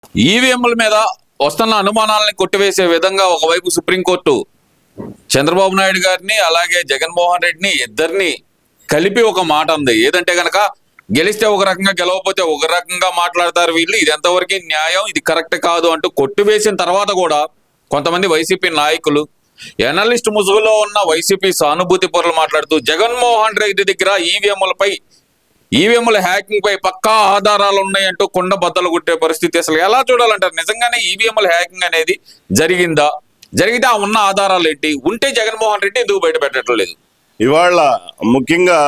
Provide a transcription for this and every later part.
ఈవీఎంల మీద వస్తున్న అనుమానాలని కొట్టివేసే విధంగా ఒకవైపు సుప్రీంకోర్టు చంద్రబాబు నాయుడు గారిని అలాగే జగన్మోహన్ రెడ్డిని ఇద్దరిని కలిపి ఒక మాట ఉంది. ఏదంటే గనక గెలిస్తే ఒక రకంగా గెలవకపోతే ఒక రకంగా మాట్లాడతారు వీళ్ళు, ఇది ఎంతవరకు న్యాయం, ఇది కరెక్ట్ కాదు అంటూ కొట్టివేసిన తర్వాత కూడా కొంతమంది వైసీపీ నాయకులు ఎనలిస్ట్ ముసుగులో ఉన్న వైసీపీ సానుభూతి పరులు మాట్లాడుతూ జగన్మోహన్ రెడ్డి దగ్గర ఈవీఎంల హ్యాకింగ్ పై పక్కా ఆధారాలు ఉన్నాయంటూ కొండ బద్దలు కొట్టే పరిస్థితి. అసలు ఎలా చూడాలంటారు? నిజంగానే ఈవీఎంల హ్యాకింగ్ అనేది జరిగిందా? జరిగితే ఆ ఉన్న ఆధారాలు ఏంటి? ఉంటే జగన్మోహన్ రెడ్డి ఎందుకు బయట పెట్టడం లేదు? ఇవాళ ముఖ్యంగా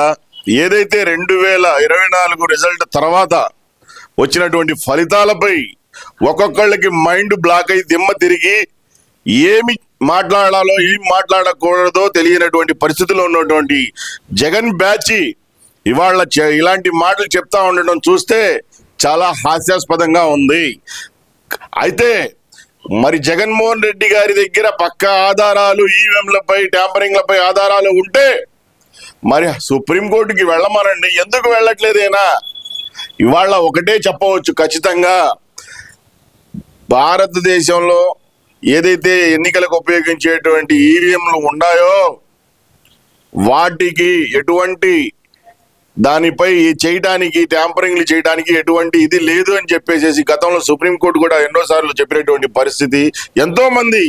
ఏదైతే 2024 రిజల్ట్ తర్వాత వచ్చినటువంటి ఫలితాలపై ఒక్కొక్కళ్ళకి మైండ్ బ్లాక్ అయి దిమ్మ తిరిగి ఏమి మాట్లాడాలో ఏం మాట్లాడకూడదో తెలియనటువంటి పరిస్థితిలో ఉన్నటువంటి జగన్ బ్యాచ్ ఇవాళ ఇలాంటి మాటలు చెప్తా ఉండడం చూస్తే చాలా హాస్యాస్పదంగా ఉంది. అయితే మరి జగన్మోహన్ రెడ్డి గారి దగ్గర పక్కా ఆధారాలు, ఈవీఎంలపై ట్యాంపరింగ్లపై ఆధారాలు ఉంటే మరి సుప్రీంకోర్టుకి వెళ్ళమనండి, ఎందుకు వెళ్ళట్లేదేనా? ఇవాళ ఒకటే చెప్పవచ్చు ఖచ్చితంగా, భారతదేశంలో ఏదైతే ఎన్నికలకు ఉపయోగించేటువంటి ఈవీఎంలు ఉన్నాయో వాటికి ఎటువంటి దానిపై చేయడానికి, ట్యాంపరింగ్లు చేయడానికి ఎటువంటి ఇది లేదు అని చెప్పేసి గతంలో సుప్రీంకోర్టు కూడా ఎన్నోసార్లు చెప్పినటువంటి పరిస్థితి, ఎంతో మంది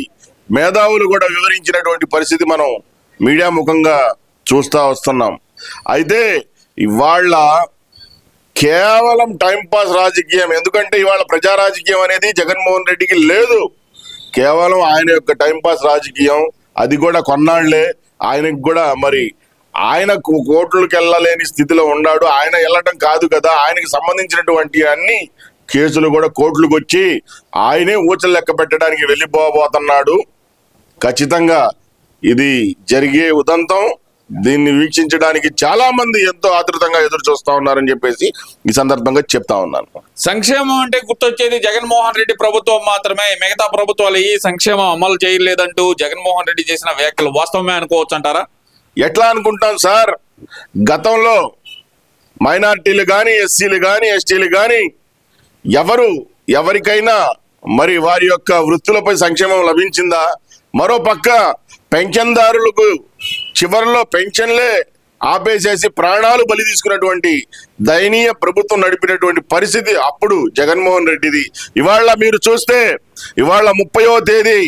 మేధావులు కూడా వివరించినటువంటి పరిస్థితి మనం మీడియా ముఖంగా చూస్తా వస్తున్నాం. అయితే ఇవాళ కేవలం టైంపాస్ రాజకీయం, ఎందుకంటే ఇవాళ ప్రజా రాజకీయం అనేది జగన్మోహన్ రెడ్డికి లేదు, కేవలం ఆయన యొక్క టైంపాస్ రాజకీయం. అది కూడా కొన్నాళ్లే, ఆయనకు కూడా మరి ఆయన కోర్టులకు వెళ్ళలేని స్థితిలో ఉన్నాడు. ఆయన వెళ్ళటం కాదు కదా, ఆయనకి సంబంధించినటువంటి అన్ని కేసులు కూడా కోర్టులకు వచ్చి ఆయనే ఊచలు లెక్క పెట్టడానికి వెళ్ళిపోబోతున్నాడు. ఖచ్చితంగా ఇది జరిగే ఉదంతం. దీన్ని వీక్షించడానికి చాలా మంది ఎంతో ఆతృతంగా ఎదురు చూస్తా ఉన్నారని చెప్పేసి ఈ సందర్భంగా చెప్తా ఉన్నాను. సంక్షేమం అంటే గుర్తొచ్చేది జగన్మోహన్ రెడ్డి ప్రభుత్వం మాత్రమే, మిగతా ప్రభుత్వాలు ఈ సంక్షేమం అమలు చేయలేదంటూ జగన్మోహన్ రెడ్డి చేసిన వ్యాఖ్యలు వాస్తవమే అనుకోవచ్చు అంటారా? ఎట్లా అనుకుంటాం సార్, గతంలో మైనార్టీలు కానీ, ఎస్సీలు కానీ, ఎస్టీలు కానీ ఎవరికైనా మరి వారి యొక్క వృత్తులపై సంక్షేమం లభించిందా? మరో పక్క పెన్షన్దారులకు చివరిలో పెన్షన్లే ఆపేసేసి ప్రాణాలు బలి తీసుకున్నటువంటి దయనీయ ప్రభుత్వం నడిపినటువంటి పరిస్థితి అప్పుడు జగన్మోహన్ రెడ్డిది. ఇవాళ మీరు చూస్తే ఇవాళ 30వ తేదీ,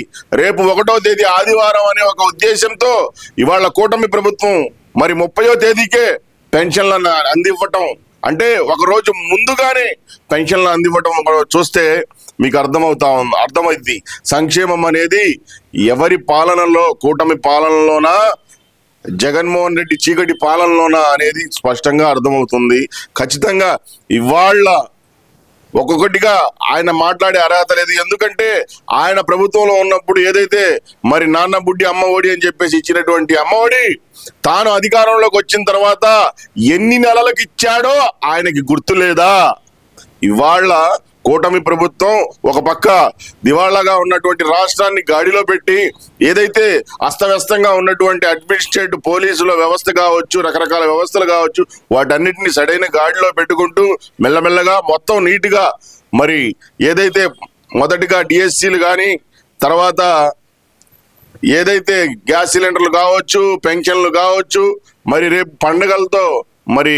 రేపు 1వ తేదీ ఆదివారం అనే ఒక ఉద్దేశంతో ఇవాళ కూటమి ప్రభుత్వం మరి 30వ తేదీకే పెన్షన్లను అందివ్వటం, అంటే ఒక రోజు ముందుగానే పెన్షన్లు అందివ్వటం చూస్తే మీకు అర్థమైంది సంక్షేమం అనేది ఎవరి పాలనలో, కూటమి పాలనలోనా జగన్మోహన్ రెడ్డి చీకటి పాలనలోనా అనేది స్పష్టంగా అర్థమవుతుంది. ఖచ్చితంగా ఇవాళ ఒక్కొక్కటిగా ఆయన మాట్లాడే అర్హత లేదు. ఎందుకంటే ఆయన ప్రభుత్వంలో ఉన్నప్పుడు ఏదైతే మరి నాన్న బుడ్డి అమ్మ ఒడి అని చెప్పేసి ఇచ్చినటువంటి అమ్మ ఒడి తాను అధికారంలోకి వచ్చిన తర్వాత ఎన్ని నెలలకు ఇచ్చాడో ఆయనకి గుర్తు లేదా? ఇవాళ కూటమి ప్రభుత్వం ఒక పక్క దివాళాగా ఉన్నటువంటి రాష్ట్రాన్ని గాడిలో పెట్టి ఏదైతే అస్తవ్యస్తంగా ఉన్నటువంటి అడ్మినిస్ట్రేటివ్ పోలీసుల వ్యవస్థ కావచ్చు, రకరకాల వ్యవస్థలు కావచ్చు, వాటన్నిటిని సరైన గాడిలో పెట్టుకుంటూ మెల్లమెల్లగా మొత్తం నీట్గా మరి ఏదైతే మొదటిగా డిఎస్సీలు కానీ, తర్వాత ఏదైతే గ్యాస్ సిలిండర్లు కావచ్చు, పెన్షన్లు కావచ్చు, మరి రేపు పండుగలతో మరి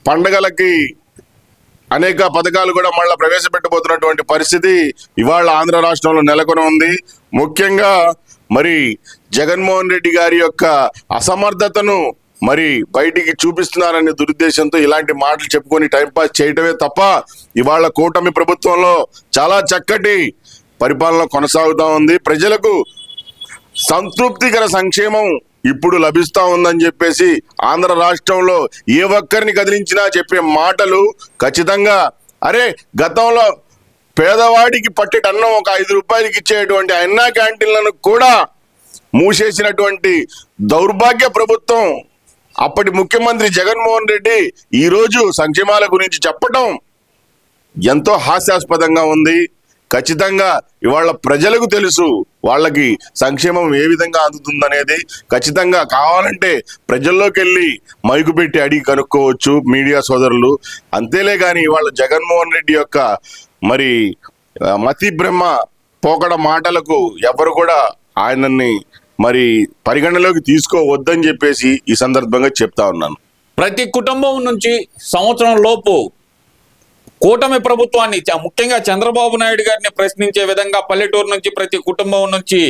పండుగలకి అనేక పథకాలు కూడా మళ్ళీ ప్రవేశపెట్టబోతున్నటువంటి పరిస్థితి ఇవాళ ఆంధ్ర రాష్ట్రంలో నెలకొని ఉంది. ముఖ్యంగా మరి జగన్మోహన్ రెడ్డి గారి యొక్క అసమర్థతను మరి బయటికి చూపిస్తున్నారనే దురుద్దేశంతో ఇలాంటి మాటలు చెప్పుకొని టైంపాస్ చేయటమే తప్ప ఇవాళ కూటమి ప్రభుత్వంలో చాలా చక్కటి పరిపాలన కొనసాగుతూ ఉంది. ప్రజలకు సంతృప్తికర సంక్షేమం ఇప్పుడు లభిస్తా ఉందని చెప్పేసి ఆంధ్ర రాష్ట్రంలో ఏ ఒక్కరిని కదిలించినా చెప్పే మాటలు ఖచ్చితంగా, అరే గతంలో పేదవాడికి పట్టెటి అన్నం ఒక 5 రూపాయలకి ఇచ్చేటువంటి అన్నా క్యాంటీన్లను కూడా మూసేసినటువంటి దౌర్భాగ్య ప్రభుత్వం అప్పటి ముఖ్యమంత్రి జగన్మోహన్ రెడ్డి ఈరోజు సంక్షేమాల గురించి చెప్పటం ఎంతో హాస్యాస్పదంగా ఉంది. ఖచ్చితంగా ఇవాళ ప్రజలకు తెలుసు వాళ్ళకి సంక్షేమం ఏ విధంగా అందుతుందనేది. ఖచ్చితంగా కావాలంటే ప్రజల్లోకి వెళ్ళి మైకు పెట్టి అడిగి కనుక్కోవచ్చు మీడియా సోదరులు. అంతేలే కానీ ఇవాళ జగన్మోహన్ రెడ్డి యొక్క మరి మతి బ్రహ్మ పోకడ మాటలకు ఎవరు కూడా ఆయనని మరి పరిగణలోకి తీసుకోవద్దని చెప్పేసి ఈ సందర్భంగా చెప్తా ఉన్నాను. ప్రతి కుటుంబం నుంచి సంవత్సరం లోపు కూటమి ప్రభుత్వాన్ని ముఖ్యంగా చంద్రబాబు నాయుడు గారిని ప్రశ్నించే విధంగా పల్లెటూరు నుంచి ప్రతి కుటుంబం నుంచి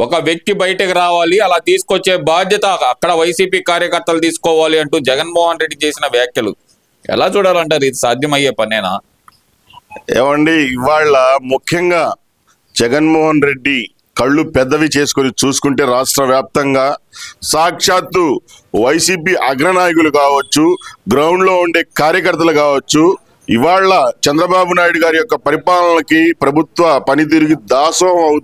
ఒక వ్యక్తి బయటకు రావాలి, అలా తీసుకొచ్చే బాధ్యత అక్కడ వైసీపీ కార్యకర్తలు తీసుకోవాలి అంటూ జగన్మోహన్ రెడ్డి చేసిన వ్యాఖ్యలు ఎలా చూడాలంటారు? ఇది సాధ్యమయ్యే పనేనా? ఏమండి, ఇవాళ ముఖ్యంగా జగన్మోహన్ రెడ్డి కళ్ళు పెద్దవి చేసుకొని చూసుకుంటే రాష్ట్ర వ్యాప్తంగా సాక్షాత్తు వైసీపీ అగ్రనాయకులు కావచ్చు, గ్రౌండ్లో ఉండే కార్యకర్తలు కావచ్చు, ఇవాళ చంద్రబాబు నాయుడు గారి యొక్క పరిపాలనకి ప్రభుత్వ పనితీరుకి దాసోహం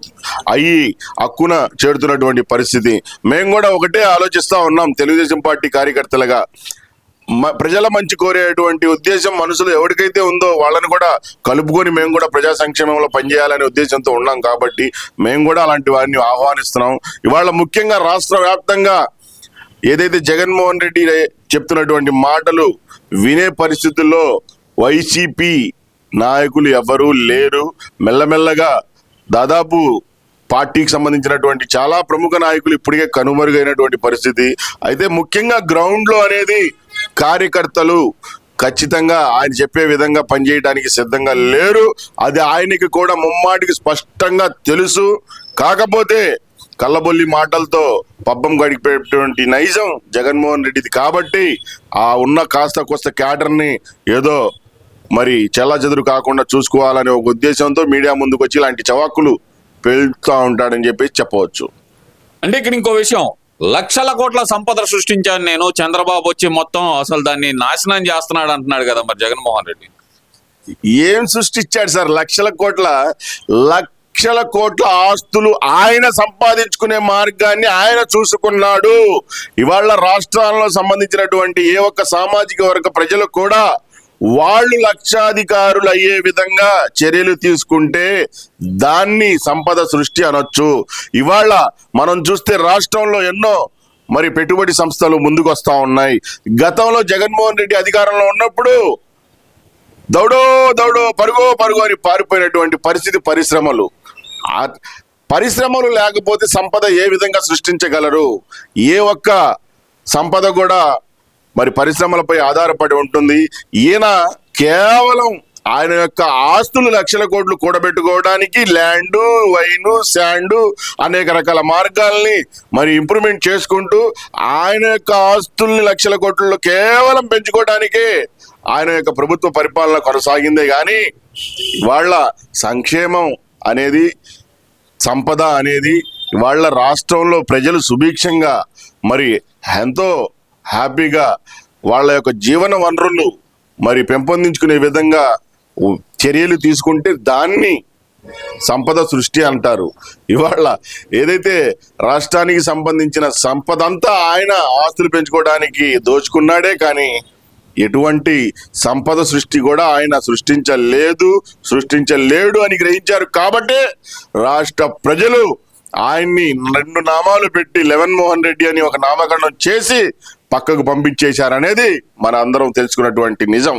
అయ్యి హక్కున చేరుతున్నటువంటి పరిస్థితి. మేము కూడా ఒకటే ఆలోచిస్తా ఉన్నాం తెలుగుదేశం పార్టీ కార్యకర్తలుగా. ప్రజల మంచి కోరేటువంటి ఉద్దేశం మనసులో ఎవరికైతే ఉందో వాళ్ళని కూడా కలుపుకొని మేము కూడా ప్రజా సంక్షేమంలో పనిచేయాలనే ఉద్దేశంతో ఉన్నాం కాబట్టి మేము కూడా అలాంటి వారిని ఆహ్వానిస్తున్నాం. ఇవాళ ముఖ్యంగా రాష్ట్ర వ్యాప్తంగా ఏదైతే జగన్మోహన్ రెడ్డి చెప్తున్నటువంటి మాటలు వినే పరిస్థితుల్లో వైసీపీ నాయకులు ఎవరూ లేరు. మెల్లమెల్లగా దాదాపు పార్టీకి సంబంధించినటువంటి చాలా ప్రముఖ నాయకులు ఇప్పటికే కనుమరుగైనటువంటి పరిస్థితి. అయితే ముఖ్యంగా గ్రౌండ్లో అనేది కార్యకర్తలు ఖచ్చితంగా ఆయన చెప్పే విధంగా పనిచేయడానికి సిద్ధంగా లేరు. అది ఆయనకి కూడా ముమ్మాటికి స్పష్టంగా తెలుసు. కాకపోతే కళ్ళబొల్లి మాటలతో పబ్బం గడిపేటువంటి నైజం జగన్మోహన్ రెడ్డిది కాబట్టి ఆ ఉన్న కాస్త కోస్త క్యాడర్ని ఏదో మరి చెల్లాచెదురు కాకుండా చూసుకోవాలనే ఒక ఉద్దేశంతో మీడియా ముందుకు వచ్చి ఇలాంటి చవాకులు పేలుతూ ఉంటాడని చెప్పేసి చెప్పవచ్చు. అంటే ఇక్కడ ఇంకో విషయం, లక్షల కోట్ల సంపద సృష్టించాను నేను, చంద్రబాబు వచ్చి మొత్తం అసలు దాన్ని నాశనం చేస్తున్నాడు అంటున్నాడు కదా మరి జగన్మోహన్ రెడ్డి. ఏం సృష్టించాడు సార్? లక్షల కోట్ల ఆస్తులు ఆయన సంపాదించుకునే మార్గాన్ని ఆయన చూసుకున్నాడు. ఇవాళ రాష్ట్రాల్లో సంబంధించినటువంటి ఏ ఒక్క సామాజిక వర్గ ప్రజలు కూడా వాళ్ళు లక్షాధికారులు అయ్యే విధంగా చర్యలు తీసుకుంటే దాన్ని సంపద సృష్టి అనొచ్చు. ఇవాళ మనం చూస్తే రాష్ట్రంలో ఎన్నో మరి పెట్టుబడి సంస్థలు ముందుకు వస్తా ఉన్నాయి. గతంలో జగన్మోహన్ రెడ్డి అధికారంలో ఉన్నప్పుడు దౌడో పరుగో అని పారిపోయినటువంటి పరిస్థితి. పరిశ్రమలు లేకపోతే సంపద ఏ విధంగా సృష్టించగలరు? ఏ ఒక్క సంపద కూడా మరి పరిశ్రమలపై ఆధారపడి ఉంటుంది. ఈయన కేవలం ఆయన యొక్క ఆస్తులు లక్షల కోట్లు కూడబెట్టుకోవడానికి ల్యాండు, వైను, శాండు అనేక రకాల మార్గాల్ని మరి ఇంప్రూవ్మెంట్ చేసుకుంటూ ఆయన యొక్క ఆస్తుల్ని లక్షల కోట్లలో కేవలం పెంచుకోవడానికే ఆయన యొక్క ప్రభుత్వ పరిపాలన కొనసాగిందే కానీ వాళ్ళ సంక్షేమం అనేది, సంపద అనేది వాళ్ళ రాష్ట్రంలో ప్రజలు సుభిక్షంగా మరి ఎంతో హ్యాపీగా వాళ్ళ యొక్క జీవన వనరులు మరి పెంపొందించుకునే విధంగా చర్యలు తీసుకుంటే దాన్ని సంపద సృష్టి అంటారు. ఇవాళ ఏదైతే రాష్ట్రానికి సంబంధించిన సంపద అంతా ఆయన ఆస్తులు పెంచుకోవడానికి దోచుకున్నాడే కానీ ఎటువంటి సంపద సృష్టి కూడా ఆయన సృష్టించలేడు అని గ్రహించారు. కాబట్టే రాష్ట్ర ప్రజలు ఆయన్ని 2 నామాలు పెట్టి జగన్మోహన్ రెడ్డి అని ఒక నామకరణం చేసి పక్కకు పంపించేశారనేది మన అందరం తెలుసుకున్నటువంటి నిజం.